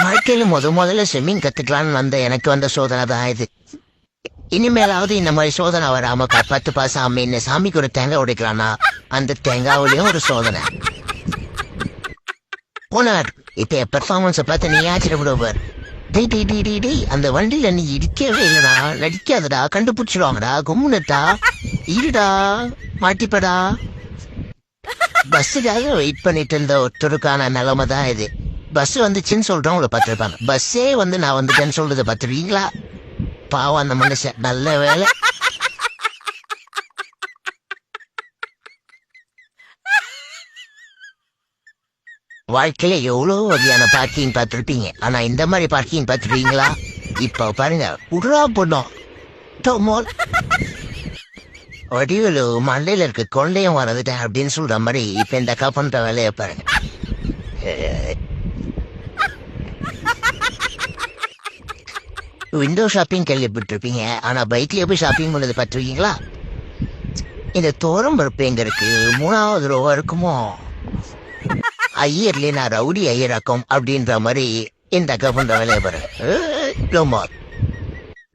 வாழ்க்கையில முதல்ல ஸ்விம்மிங் கத்துக்கலான்னு வந்த எனக்கு வந்த சோதனை தான் இது. இனிமேலாவது இந்த மாதிரி சோதனை வராம காப்பாத்து பாசாம என்ன சாமிக்கு ஒரு தேங்காய் உடைக்கலாம்னா அந்த தேங்காவிலையும் ஒரு சோதனை. போனார் இப்ப என் பெர்ஃபார்மன்ஸை பார்த்து நீ ஆச்சரியப்படுவார். அந்த வண்டியில நீ இடிக்கவே இல்லடா, நடிக்காதடா, கண்டுபிடிச்சிடுவாங்கடா, கும்முனட்டா, இருடா, மாட்டிப்படா. பஸ்ஸுக்காக வெயிட் பண்ணிட்டு இருந்த ஒருத்தருக்கான நிலைமை தான் இது. பஸ் வந்துச்சுன்னு சொல்றவங்கள பார்த்துருப்பாங்க, பஸ்ஸே வந்து நான் வந்துட்டேன்னு சொல்றதை பார்த்துருவீங்களா? பாவம் அந்த மனுஷன். நல்ல வேலை. வாழ்க்கையில எவ்வளவு வகையான பார்க்கிங் பார்த்துருப்பீங்க, ஆனா இந்த மாதிரி பார்க்கிங் பார்த்துருப்பீங்களா? இப்ப பாருங்க, உடா போனோம் வடிவில் மண்டையில இருக்க கொள்ளையும் வரதுட்டேன் அப்படின்னு சொல்ற மாதிரி இப்ப இந்த கப்பன்ற வேலையை பாருங்க. விண்டோ ஷாப்பிங் கேள்விப்பட்டிருப்பீங்க, ஆனா பைக்லயே போய் ஷாப்பிங் பண்ணது பார்த்துருக்கீங்களா? இந்த தோரம் பருப்பு எங்க இருக்கு, 3வது ரோவா இருக்குமோ? ஐயர்லயே நான் ரவுடி ஐயராக்கும் அப்படின்ற மாதிரி இந்த கப்பன்ற வேலையை பாருங்க.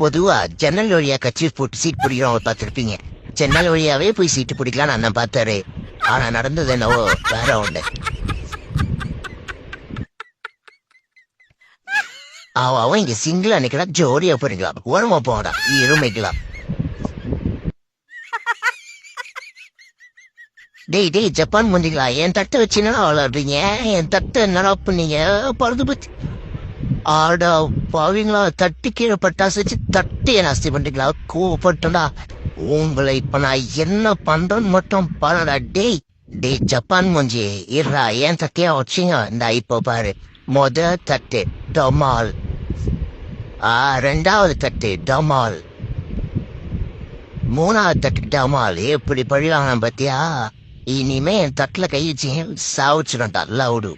பொதுவா ஜன்னல் வழியா கட்சி போட்டு சீட் பிடிக்கிறவங்க பார்த்துருப்பீங்க. ஜன்னல் வழியாவே போய் சீட்டு பிடிக்கலாம் அண்ணன் பார்த்தாரு. ஆனா நடந்தது என்னவோ வேற ஒண்ணு. அவன் இங்க சிங்கிளா நிக்கலாம், ஜோடியா போறீங்களா, ஓரமா போடா, இருமைக்கலாம். டேய் ஜப்பான் முந்திங்களா, என் தட்டை வச்சுன்னா விளாடுறீங்க, என் தட்டை என்னடா பண்ணீங்க, பழுது பத்தி ஆடா பாவீங்களா, தட்டி கீழே பட்டாசு வச்சு தட்டிய நாஸ்தி பண்றீங்களா, கோவப்பட்டா உங்களை இப்ப நான் என்ன பண்றேன்னு மட்டும் பாருடா. டேய் ஜப்பான் மூஞ்சி இருடா, ஏன் தட்டையா வச்சிங்க? இந்த இப்போ பாரு, தட்டு டமால், 2வது தட்டு டமால், 3வது தட்டு டமால். எப்படி பழிவாங்க பத்தியா? இனிமே என் தட்டுல கை வச்சு சாவிச்சிடண்டா லவுடு.